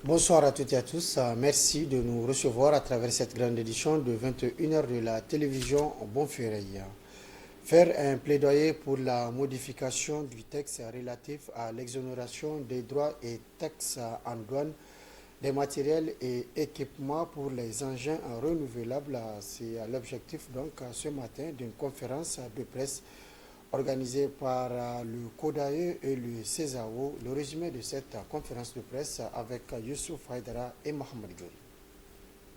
Bonsoir à toutes et à tous. Merci de nous recevoir à travers cette grande édition de 21h de la télévision Bonferré. Faire un plaidoyer pour la modification du texte relatif à l'exonération des droits et taxes en douane des matériels et équipements pour les engins renouvelables. C'est l'objectif donc ce matin d'une conférence de presse organisée par le CODAE et le CESAO. Le résumé de cette conférence de presse avec Youssouf Haïdara et Mohamed Djouri.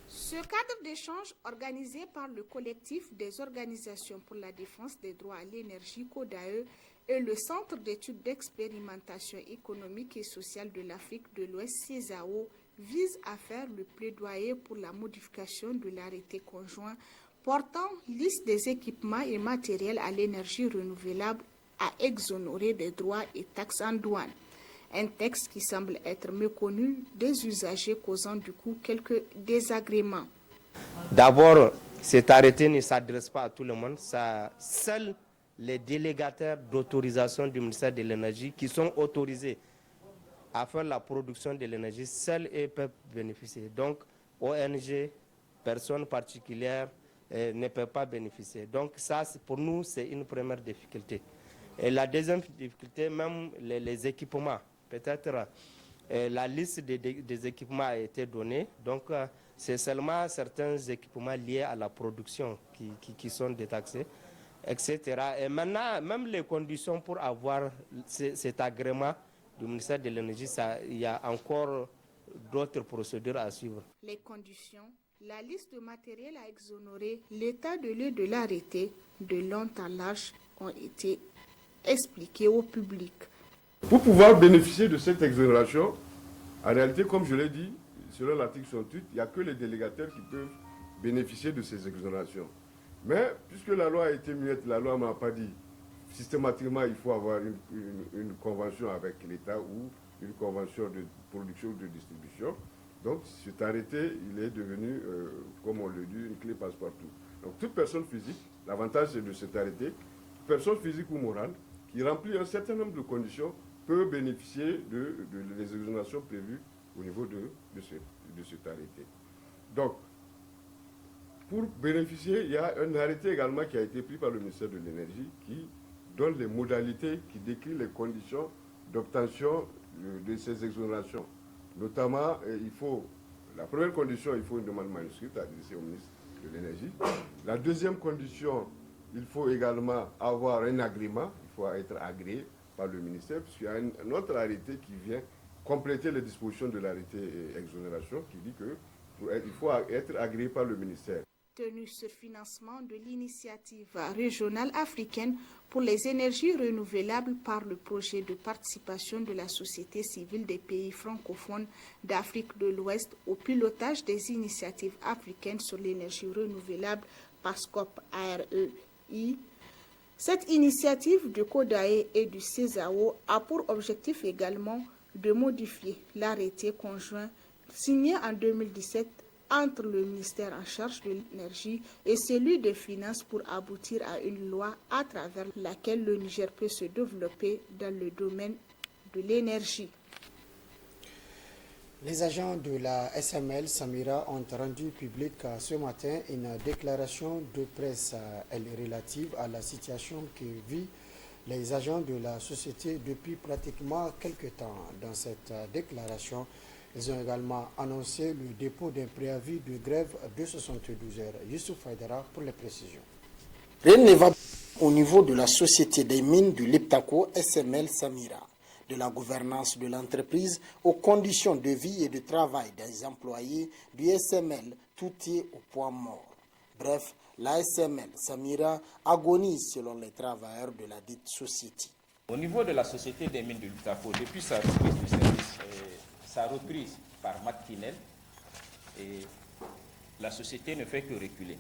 Ce cadre d'échange organisé par le collectif des organisations pour la défense des droits à l'énergie CODAE et le Centre d'études d'expérimentation économique et sociale de l'Afrique de l'Ouest CESAO vise à faire le plaidoyer pour la modification de l'arrêté conjoint portant liste des équipements et matériels à l'énergie renouvelable à exonérer des droits et taxes en douane. Un texte qui semble être méconnu des usagers, causant du coup quelques désagréments. D'abord, cet arrêté ne s'adresse pas à tout le monde. Seuls les délégataires d'autorisation du ministère de l'Énergie qui sont autorisés à faire la production de l'énergie, seuls eux peuvent bénéficier. Donc, ONG, personnes particulières ne peuvent pas bénéficier. Donc ça, pour nous, c'est une première difficulté. Et la deuxième difficulté, même les équipements. Peut-être la liste des équipements a été donnée. Donc, c'est seulement certains équipements liés à la production qui sont détaxés, etc. Et maintenant, même les conditions pour avoir cet agrément du ministère de l'Énergie, il y a encore d'autres procédures à suivre. Les conditions, la liste de matériel à exonérer, l'état de lieu de l'arrêté, de long en large, ont été expliqués au public. Pour pouvoir bénéficier de cette exonération, en réalité, comme je l'ai dit, selon l'article 68, il n'y a que les délégataires qui peuvent bénéficier de ces exonérations. Mais puisque la loi a été muette, la loi ne m'a pas dit systématiquement il faut avoir une convention avec l'État ou une convention de production ou de distribution. Donc cet arrêté, il est devenu, comme on le dit, une clé passe-partout. Donc toute personne physique, l'avantage de cet arrêté, personne physique ou morale, qui remplit un certain nombre de conditions, peut bénéficier des exonérations prévues au niveau de cet arrêté. Donc, pour bénéficier, il y a un arrêté également qui a été pris par le ministère de l'Énergie qui donne les modalités, qui décrit les conditions d'obtention de ces exonérations. Notamment, la première condition, il faut une demande manuscrite adressée au ministre de l'Énergie. La deuxième condition, il faut également avoir un agrément, il faut être agréé par le ministère, puisqu'il y a un autre arrêté qui vient compléter les dispositions de l'arrêté exonération qui dit qu'il faut être agréé par le ministère. Tenu sur financement de l'initiative régionale africaine pour les énergies renouvelables par le projet de participation de la société civile des pays francophones d'Afrique de l'Ouest au pilotage des initiatives africaines sur l'énergie renouvelable PASCOP AREI. Cette initiative du CODAE et du CESAO a pour objectif également de modifier l'arrêté conjoint signé en 2017 entre le ministère en charge de l'énergie et celui des finances pour aboutir à une loi à travers laquelle le Niger peut se développer dans le domaine de l'énergie. Les agents de la SML Samira ont rendu public ce matin une déclaration de presse relative à la situation que vivent les agents de la société depuis pratiquement quelques temps. Dans cette déclaration, ils ont également annoncé le dépôt d'un préavis de grève de 72 heures. Youssouf Haïdara pour les précisions. Rien ne va au niveau de la société des mines du Liptako SML Samira. De la gouvernance de l'entreprise aux conditions de vie et de travail des employés du SML, tout est au point mort. Bref, la SML Samira agonise selon les travailleurs de la dite société. Au niveau de la société des mines de Lutako, depuis sa reprise du service, sa reprise par Matt Kinel, la société ne fait que reculer.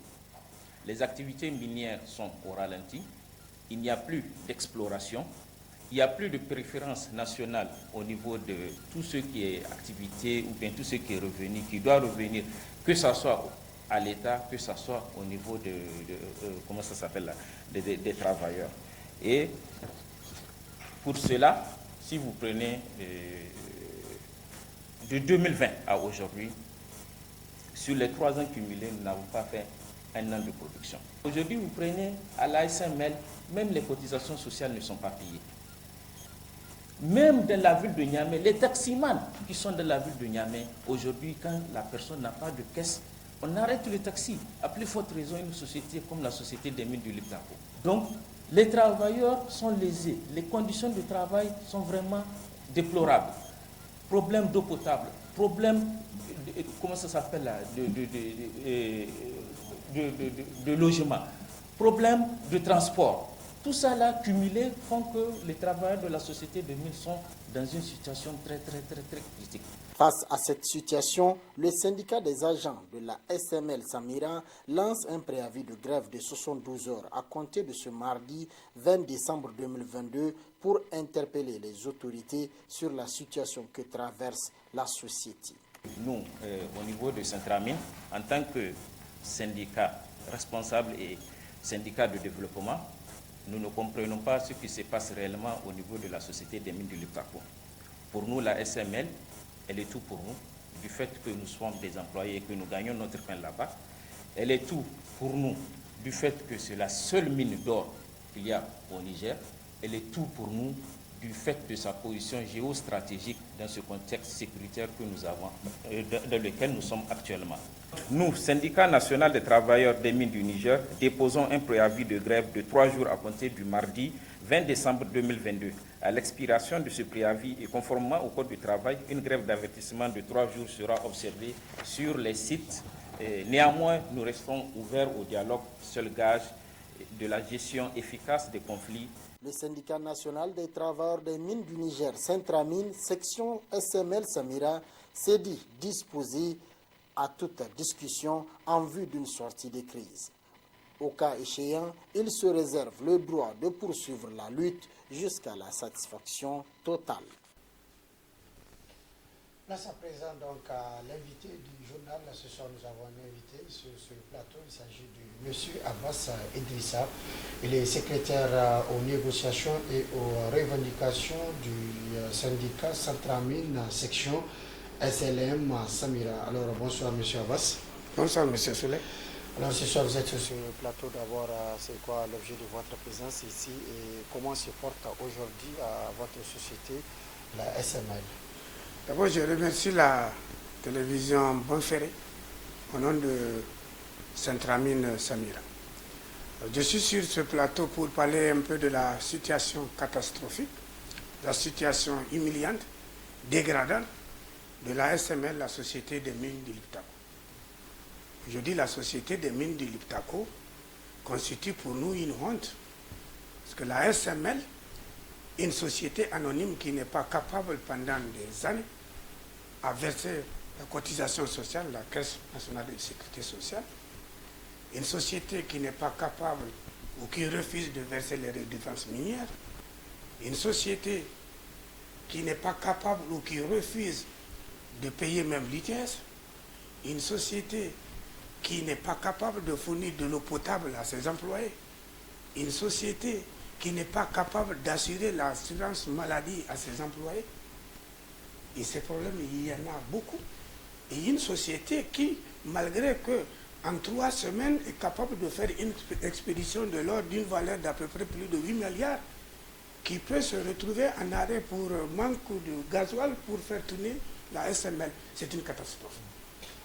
Les activités minières sont au ralenti, il n'y a plus d'exploration. Il n'y a plus de préférence nationale au niveau de tout ce qui est activité ou bien tout ce qui est revenu, qui doit revenir, que ce soit à l'État, que ce soit au niveau des travailleurs. Et pour cela, si vous prenez de 2020 à aujourd'hui, sur les 3 ans cumulés, nous n'avons pas fait un an de production. Aujourd'hui, vous prenez à l'ASML, même les cotisations sociales ne sont pas payées. Même dans la ville de Niamey, les taximans qui sont dans la ville de Niamey, aujourd'hui, quand la personne n'a pas de caisse, on arrête le taxi. À plus forte raison, une société comme la Société des mines du Liptako. Donc, les travailleurs sont lésés. Les conditions de travail sont vraiment déplorables. Problème d'eau potable, problème, comment ça s'appelle là, de logement, problème de transport. Tout ça là, cumulé, font que les travailleurs de la Société des mines sont dans une situation très critique. Face à cette situation, le syndicat des agents de la SML Samira lance un préavis de grève de 72 heures à compter de ce mardi 20 décembre 2022 pour interpeller les autorités sur la situation que traverse la société. Nous, au niveau de Centramine, en tant que syndicat responsable et syndicat de développement, nous ne comprenons pas ce qui se passe réellement au niveau de la Société des mines du Liptako. Pour nous, la SML, elle est tout pour nous, du fait que nous sommes des employés et que nous gagnons notre pain là-bas. Elle est tout pour nous, du fait que c'est la seule mine d'or qu'il y a au Niger. Elle est tout pour nous, du fait de sa position géostratégique dans ce contexte sécuritaire que nous avons, dans lequel nous sommes actuellement. Nous, syndicat national des travailleurs des mines du Niger, déposons un préavis de grève de 3 jours à compter du mardi 20 décembre 2022. À l'expiration de ce préavis et conformément au Code du travail, une grève d'avertissement de 3 jours sera observée sur les sites. Néanmoins, nous restons ouverts au dialogue, seul gage de la gestion efficace des conflits. Le syndicat national des travailleurs des mines du Niger, Centramine, section SML Samira, s'est dit disposé à toute discussion en vue d'une sortie de crise. Au cas échéant, il se réserve le droit de poursuivre la lutte jusqu'à la satisfaction totale. Place à présent donc à l'invité du journal. Ce soir, nous avons un invité sur ce plateau. Il s'agit de M. Abbas Idrissa. Il est secrétaire aux négociations et aux revendications du syndicat Centramine, section SLM Samira. Alors, bonsoir M. Abbas. Bonsoir M. Souley. Alors, ce soir, vous êtes sur ce plateau. D'abord, c'est quoi l'objet de votre présence ici et comment se porte aujourd'hui à votre société, la SML? D'abord, je remercie la télévision Bonferré au nom de Centramine Samira. Je suis sur ce plateau pour parler un peu de la situation catastrophique, la situation humiliante, dégradante de la SML, la Société des mines du Liptako. Je dis la Société des mines du Liptako constitue pour nous une honte, parce que la SML, une société anonyme qui n'est pas capable pendant des années à verser la cotisation sociale, la Caisse nationale de sécurité sociale, une société qui n'est pas capable ou qui refuse de verser les redevances minières, une société qui n'est pas capable ou qui refuse de payer même l'ITS, une société qui n'est pas capable de fournir de l'eau potable à ses employés, une société qui n'est pas capable d'assurer l'assurance maladie à ses employés. Et ces problèmes, il y en a beaucoup. Et une société qui, malgré que en 3 semaines, est capable de faire une expédition de l'ordre d'une valeur d'à peu près plus de 8 milliards, qui peut se retrouver en arrêt pour manque de gasoil pour faire tourner la SML. C'est une catastrophe.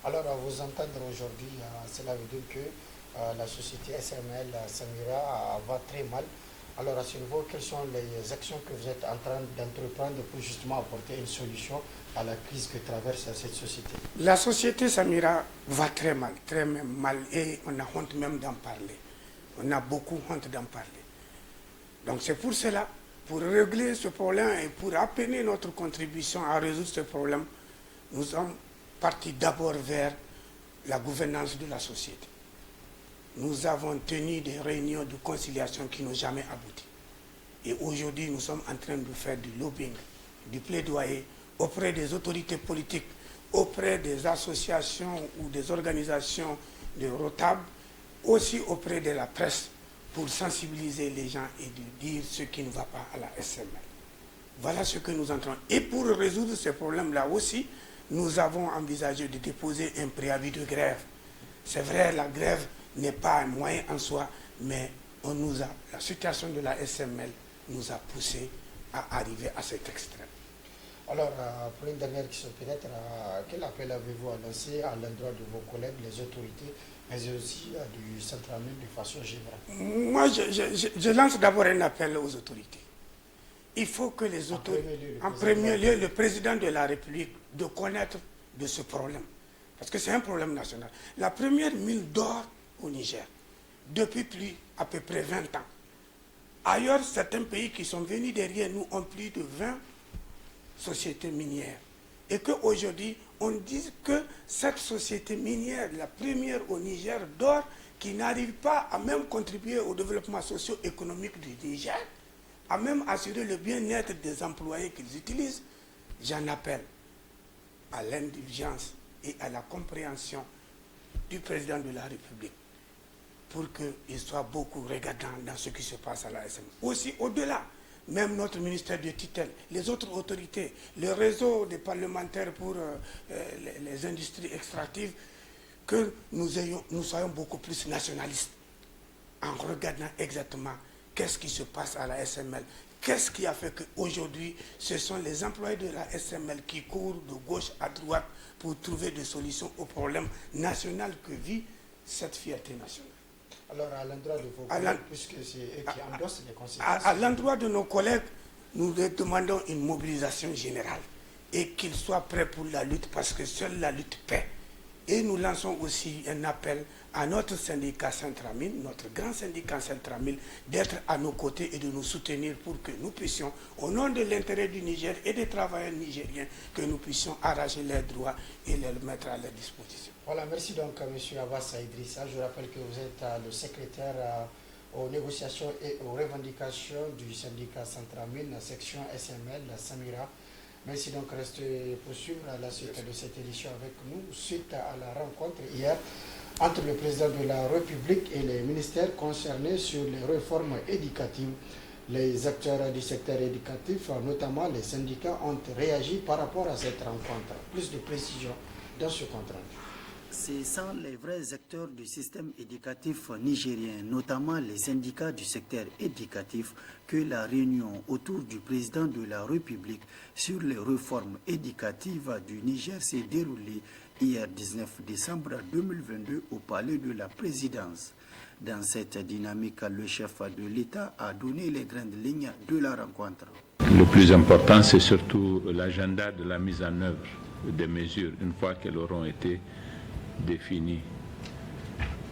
Alors, à vous entendre aujourd'hui, cela veut dire que la société SML Samira va très mal. Alors, à ce niveau, quelles sont les actions que vous êtes en train d'entreprendre pour justement apporter une solution à la crise que traverse cette société? La société Samira va très mal, et on a honte même d'en parler. On a beaucoup honte d'en parler. Donc, c'est pour cela, pour régler ce problème et pour appeler notre contribution à résoudre ce problème, nous sommes partis d'abord vers la gouvernance de la société. Nous avons tenu des réunions de conciliation qui n'ont jamais abouti. Et aujourd'hui, nous sommes en train de faire du lobbying, du plaidoyer auprès des autorités politiques, auprès des associations ou des organisations de Rotab, aussi auprès de la presse, pour sensibiliser les gens et de dire ce qui ne va pas à la SML. Voilà ce que nous entrons. Et pour résoudre ces problèmes-là aussi, nous avons envisagé de déposer un préavis de grève. C'est vrai, la grève n'est pas un moyen en soi, mais la situation de la SML nous a poussé à arriver à cet extrême. Alors, pour une dernière question, peut-être, quel appel avez-vous à lancer à l'endroit de vos collègues, les autorités, mais aussi du Centramine de façon générale? Moi, je lance d'abord un appel aux autorités. Il faut que les autorités, en premier lieu, le président de la République, de connaître de ce problème. Parce que c'est un problème national. La première mine d'or au Niger, depuis à peu près 20 ans. Ailleurs, certains pays qui sont venus derrière nous ont plus de 20 sociétés minières. Et qu'aujourd'hui, on dit que cette société minière, la première au Niger d'or, qui n'arrive pas à même contribuer au développement socio-économique du Niger, à même assurer le bien-être des employés qu'ils utilisent, j'en appelle à l'indulgence et à la compréhension du président de la République pour qu'il soit beaucoup regardant dans ce qui se passe à la SM. Aussi, au-delà, même notre ministère de tutelle, les autres autorités, le réseau des parlementaires pour les industries extractives, que nous soyons beaucoup plus nationalistes en regardant exactement qu'est-ce qui se passe à la SML. Qu'est-ce qui a fait qu'aujourd'hui, ce sont les employés de la SML qui courent de gauche à droite pour trouver des solutions aux problèmes nationaux que vit cette fierté nationale. Alors, à l'endroit de vos collègues, puisque c'est eux qui endossent les conséquences... À l'endroit de nos collègues, nous leur demandons une mobilisation générale et qu'ils soient prêts pour la lutte parce que seule la lutte paie. Et nous lançons aussi un appel à notre syndicat Centramine, notre grand syndicat Centramine, d'être à nos côtés et de nous soutenir pour que nous puissions, au nom de l'intérêt du Niger et des travailleurs nigériens, que nous puissions arracher leurs droits et les mettre à leur disposition. Voilà, merci donc M. Abbas Idrissa. Je rappelle que vous êtes le secrétaire aux négociations et aux revendications du syndicat Centramine, section SML, la Samira. Merci donc, restez pour suivre la suite de cette édition avec nous, suite à la rencontre hier entre le président de la République et les ministères concernés sur les réformes éducatives. Les acteurs du secteur éducatif, notamment les syndicats, ont réagi par rapport à cette rencontre. Plus de précision dans ce compte rendu. Ce sont les vrais acteurs du système éducatif nigérien, notamment les syndicats du secteur éducatif, que la réunion autour du président de la République sur les réformes éducatives du Niger s'est déroulée hier 19 décembre 2022 au palais de la présidence. Dans cette dynamique, le chef de l'État a donné les grandes lignes de la rencontre. Le plus important, c'est surtout l'agenda de la mise en œuvre des mesures, une fois qu'elles auront été définies,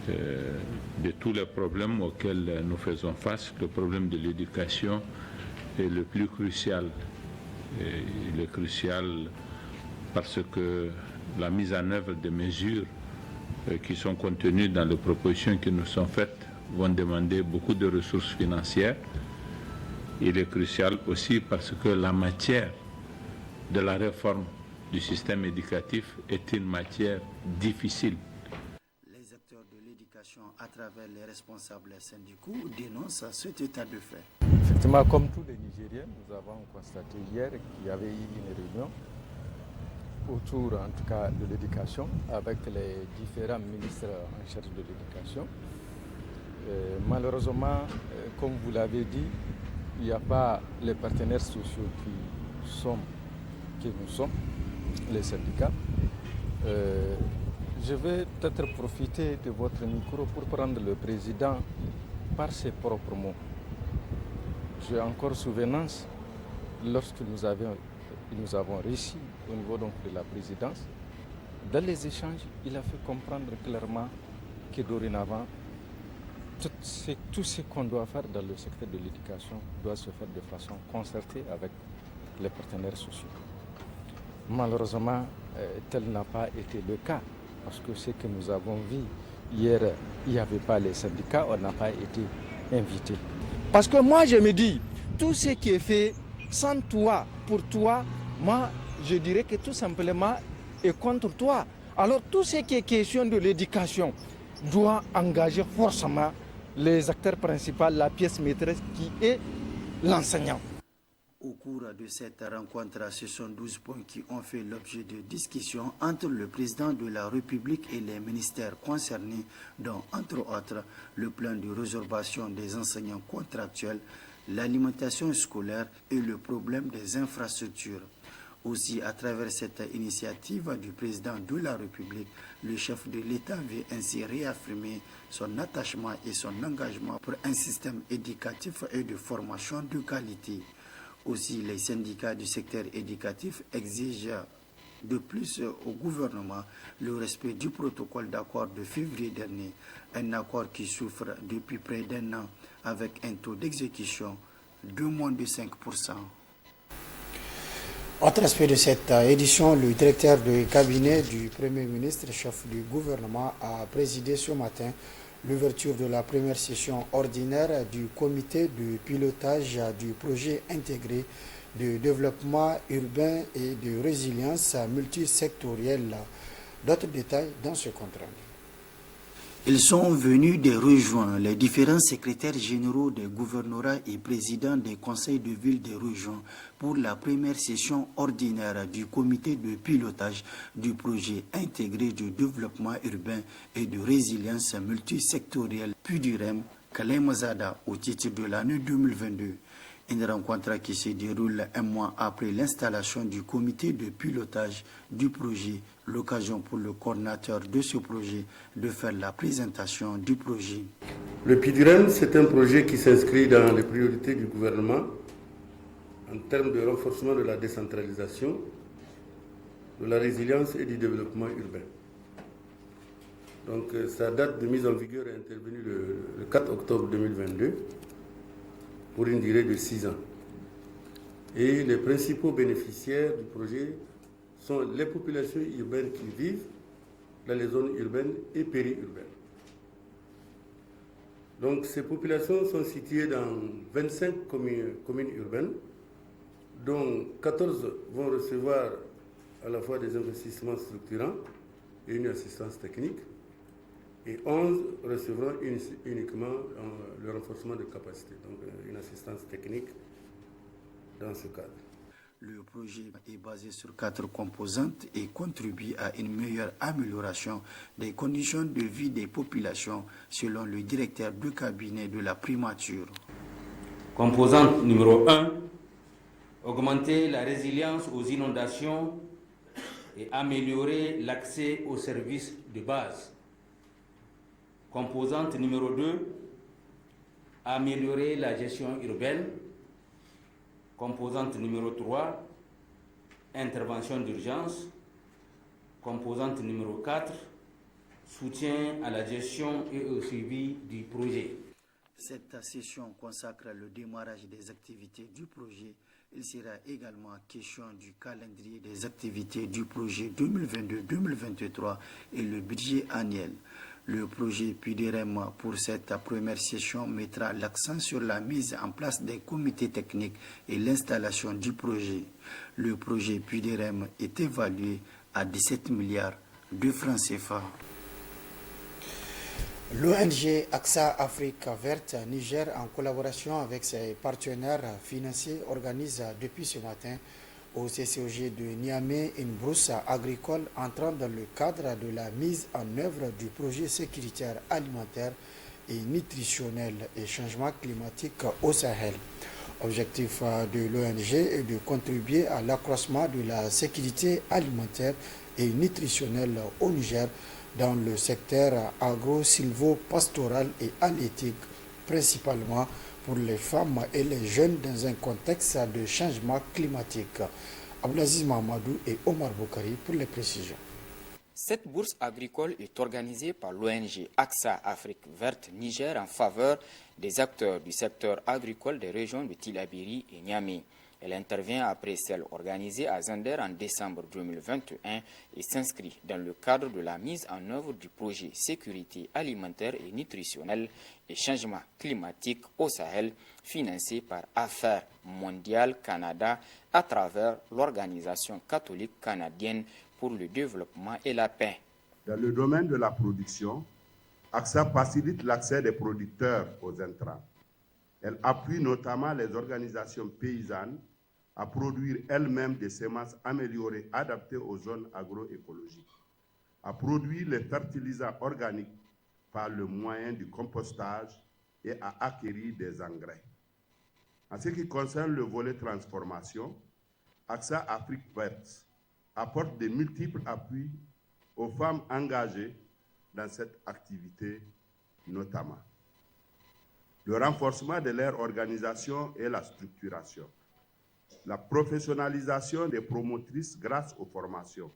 de tous les problèmes auxquels nous faisons face. Le problème de l'éducation est le plus crucial. Il est crucial parce que la mise en œuvre des mesures qui sont contenues dans les propositions qui nous sont faites vont demander beaucoup de ressources financières. Il est crucial aussi parce que la matière de la réforme du système éducatif est une matière difficile. Les acteurs de l'éducation, à travers les responsables syndicaux, dénoncent cet état de fait. Effectivement, comme tous les Nigériens, nous avons constaté hier qu'il y avait eu une réunion autour, en tout cas, de l'éducation, avec les différents ministres en charge de l'éducation. Malheureusement, comme vous l'avez dit, il n'y a pas les partenaires sociaux qui nous sommes, les syndicats. Je vais peut-être profiter de votre micro pour prendre le président par ses propres mots. J'ai encore souvenance, lorsque nous avons réussi au niveau donc de la présidence, dans les échanges, il a fait comprendre clairement que dorénavant, tout ce qu'on doit faire dans le secteur de l'éducation doit se faire de façon concertée avec les partenaires sociaux. Malheureusement, tel n'a pas été le cas, parce que ce que nous avons vu hier, il n'y avait pas les syndicats, on n'a pas été invités. Parce que moi, je me dis, tout ce qui est fait sans toi, pour toi, moi, je dirais que tout simplement est contre toi. Alors, tout ce qui est question de l'éducation doit engager forcément les acteurs principaux, la pièce maîtresse qui est l'enseignant. Au cours de cette rencontre, ce sont 12 points qui ont fait l'objet de discussions entre le président de la République et les ministères concernés, dont, entre autres, le plan de résorbation des enseignants contractuels, l'alimentation scolaire et le problème des infrastructures. Aussi, à travers cette initiative du président de la République, le chef de l'État veut ainsi réaffirmer son attachement et son engagement pour un système éducatif et de formation de qualité. Aussi, les syndicats du secteur éducatif exigent de plus au gouvernement le respect du protocole d'accord de février dernier, un accord qui souffre depuis près d'un an avec un taux d'exécution de moins de 5%. Autre aspect de cette édition, le directeur de cabinet du Premier ministre, chef du gouvernement, a présidé ce matin l'ouverture de la première session ordinaire du comité de pilotage du projet intégré de développement urbain et de résilience multisectorielle. D'autres détails dans ce compte rendu. Ils sont venus de rejoindre les différents secrétaires généraux des gouvernorats et présidents des conseils de ville des régions pour la première session ordinaire du comité de pilotage du projet intégré de développement urbain et de résilience multisectorielle PUDUREM Kalemazada au titre de l'année 2022. Une rencontre qui se déroule un mois après l'installation du comité de pilotage du projet, l'occasion pour le coordinateur de ce projet de faire la présentation du projet. Le PUDUREM, c'est un projet qui s'inscrit dans les priorités du gouvernement en termes de renforcement de la décentralisation, de la résilience et du développement urbain. Donc sa date de mise en vigueur est intervenue le 4 octobre 2022. Pour une durée de 6 ans. Et les principaux bénéficiaires du projet sont les populations urbaines qui vivent dans les zones urbaines et périurbaines. Donc ces populations sont situées dans 25 communes urbaines, dont 14 vont recevoir à la fois des investissements structurants et une assistance technique, et 11 recevront uniquement le renforcement de capacité, donc une assistance technique dans ce cadre. Le projet est basé sur 4 composantes et contribue à une meilleure amélioration des conditions de vie des populations, selon le directeur de cabinet de la primature. Composante numéro 1, augmenter la résilience aux inondations et améliorer l'accès aux services de base. Composante numéro 2, améliorer la gestion urbaine. Composante numéro 3, intervention d'urgence. Composante numéro 4, soutien à la gestion et au suivi du projet. Cette session consacre le démarrage des activités du projet. Il sera également question du calendrier des activités du projet 2022-2023 et le budget annuel. Le projet PUDUREM pour cette première session mettra l'accent sur la mise en place des comités techniques et l'installation du projet. Le projet PUDUREM est évalué à 17 milliards de francs CFA. L'ONG AXA Afrique Verte Niger, en collaboration avec ses partenaires financiers, organise depuis ce matin au CCOG de Niamey une brousse agricole entrant dans le cadre de la mise en œuvre du projet sécuritaire alimentaire et nutritionnel et changement climatique au Sahel. Objectif de l'ONG est de contribuer à l'accroissement de la sécurité alimentaire et nutritionnelle au Niger dans le secteur agro-silvo-pastoral et halieutique, principalement pour les femmes et les jeunes dans un contexte de changement climatique. Abdelaziz Mahamadou et Omar Boukari pour les précisions. Cette bourse agricole est organisée par l'ONG AXA Afrique Verte Niger en faveur des acteurs du secteur agricole des régions de Tillabéri et Niamey. Elle intervient après celle organisée à Zander en décembre 2021 et s'inscrit dans le cadre de la mise en œuvre du projet Sécurité alimentaire et nutritionnelle et changement climatique au Sahel, financé par Affaires mondiales Canada à travers l'Organisation catholique canadienne pour le développement et la paix. Dans le domaine de la production, AXA facilite l'accès des producteurs aux intrants. Elle appuie notamment les organisations paysannes à produire elle-même des semences améliorées adaptées aux zones agroécologiques, à produire les fertilisants organiques par le moyen du compostage et à acquérir des engrais. En ce qui concerne le volet transformation, AXA Afrique Verte apporte de multiples appuis aux femmes engagées dans cette activité notamment. Le renforcement de leur organisation et la structuration, la professionnalisation des promotrices grâce aux formations,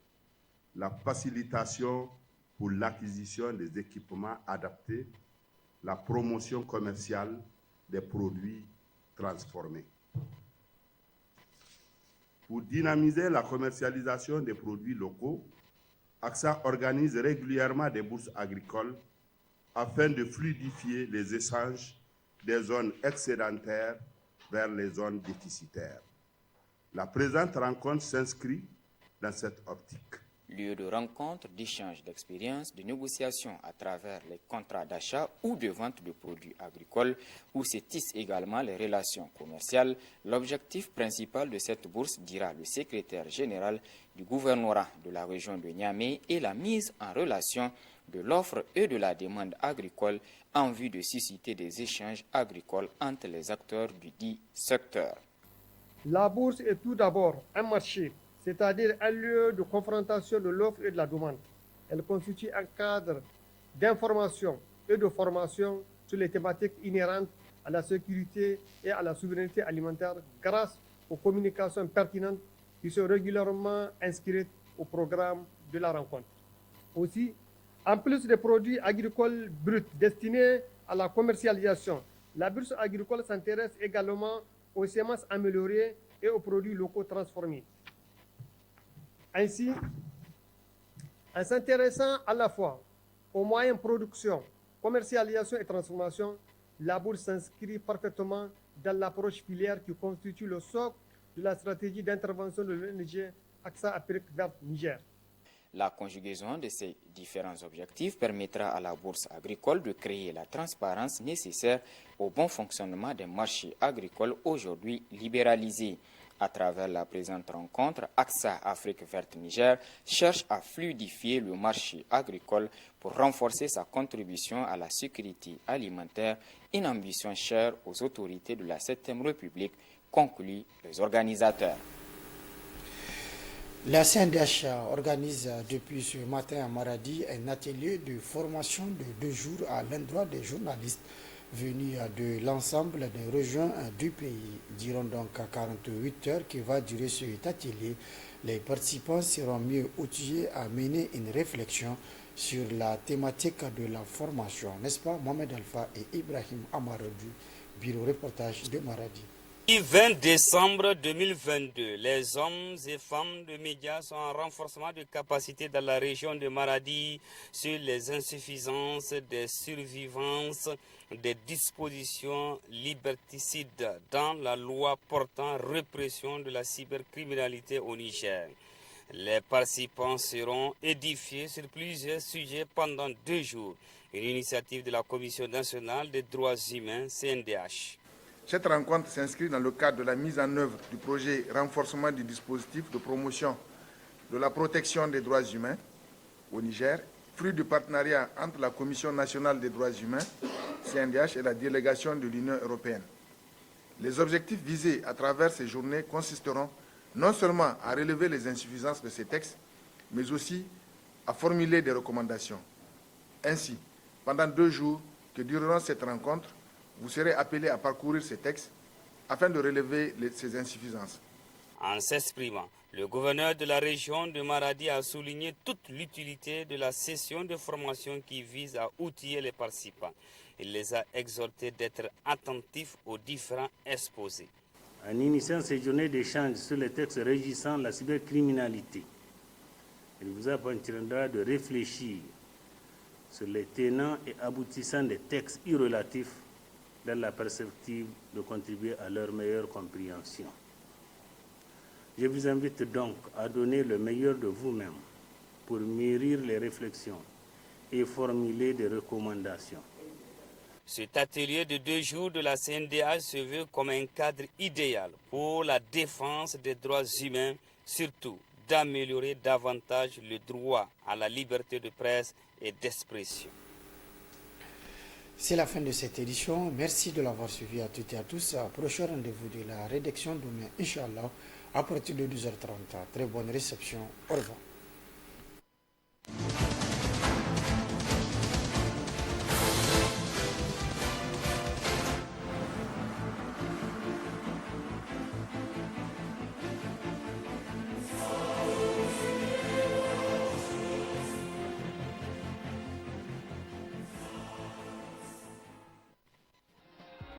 la facilitation pour l'acquisition des équipements adaptés, la promotion commerciale des produits transformés. Pour dynamiser la commercialisation des produits locaux, AXA organise régulièrement des bourses agricoles afin de fluidifier les échanges des zones excédentaires vers les zones déficitaires. La présente rencontre s'inscrit dans cette optique. Lieu de rencontre, d'échange d'expériences, de négociations à travers les contrats d'achat ou de vente de produits agricoles, où se tissent également les relations commerciales. L'objectif principal de cette bourse, dira le secrétaire général du gouvernorat de la région de Niamey, est la mise en relation de l'offre et de la demande agricole en vue de susciter des échanges agricoles entre les acteurs du dit secteur. La bourse est tout d'abord un marché, c'est-à-dire un lieu de confrontation de l'offre et de la demande. Elle constitue un cadre d'information et de formation sur les thématiques inhérentes à la sécurité et à la souveraineté alimentaire grâce aux communications pertinentes qui sont régulièrement inscrites au programme de la rencontre. Aussi, en plus des produits agricoles bruts destinés à la commercialisation, la bourse agricole s'intéresse également aux semences améliorées et aux produits locaux transformés. Ainsi, en s'intéressant à la fois aux moyens de production, commercialisation et transformation, la bourse s'inscrit parfaitement dans l'approche filière qui constitue le socle de la stratégie d'intervention de l'ONG AXA Afrique Verte Niger. La conjugaison de ces différents objectifs permettra à la bourse agricole de créer la transparence nécessaire au bon fonctionnement des marchés agricoles aujourd'hui libéralisés. À travers la présente rencontre, AXA Afrique Verte Niger cherche à fluidifier le marché agricole pour renforcer sa contribution à la sécurité alimentaire, une ambition chère aux autorités de la 7e République, concluent les organisateurs. La CNDH organise depuis ce matin à Maradi un atelier de formation de 2 jours à l'endroit des journalistes venus de l'ensemble des régions du pays. Durant donc 48 heures qui va durer cet atelier, les participants seront mieux outillés à mener une réflexion sur la thématique de la formation. N'est-ce pas, Mohamed Alpha et Ibrahim Amaradou, bureau reportage de Maradi. Le 20 décembre 2022, les hommes et femmes de médias sont en renforcement de capacité dans la région de Maradi sur les insuffisances des survivances des dispositions liberticides dans la loi portant répression de la cybercriminalité au Niger. Les participants seront édifiés sur plusieurs sujets pendant 2 jours. Une initiative de la Commission nationale des droits humains, CNDH. Cette rencontre s'inscrit dans le cadre de la mise en œuvre du projet renforcement du dispositif de promotion de la protection des droits humains au Niger, fruit du partenariat entre la Commission nationale des droits humains, CNDH, et la délégation de l'Union européenne. Les objectifs visés à travers ces journées consisteront non seulement à relever les insuffisances de ces textes, mais aussi à formuler des recommandations. Ainsi, pendant 2 jours que dureront cette rencontre, vous serez appelés à parcourir ces textes afin de relever ces insuffisances. En s'exprimant, le gouverneur de la région de Maradi a souligné toute l'utilité de la session de formation qui vise à outiller les participants. Il les a exhortés d'être attentifs aux différents exposés. En initiant ces journées d'échange sur les textes régissant la cybercriminalité, il vous appartiendra de réfléchir sur les tenants et aboutissants des textes irrelatifs dans la perspective de contribuer à leur meilleure compréhension. Je vous invite donc à donner le meilleur de vous-même pour mûrir les réflexions et formuler des recommandations. Cet atelier de 2 jours de la CNDH se veut comme un cadre idéal pour la défense des droits humains, surtout d'améliorer davantage le droit à la liberté de presse et d'expression. C'est la fin de cette édition. Merci de l'avoir suivi à toutes et à tous. Prochain rendez-vous de la rédaction demain, Inch'Allah, à partir de 12h30. Très bonne réception. Au revoir.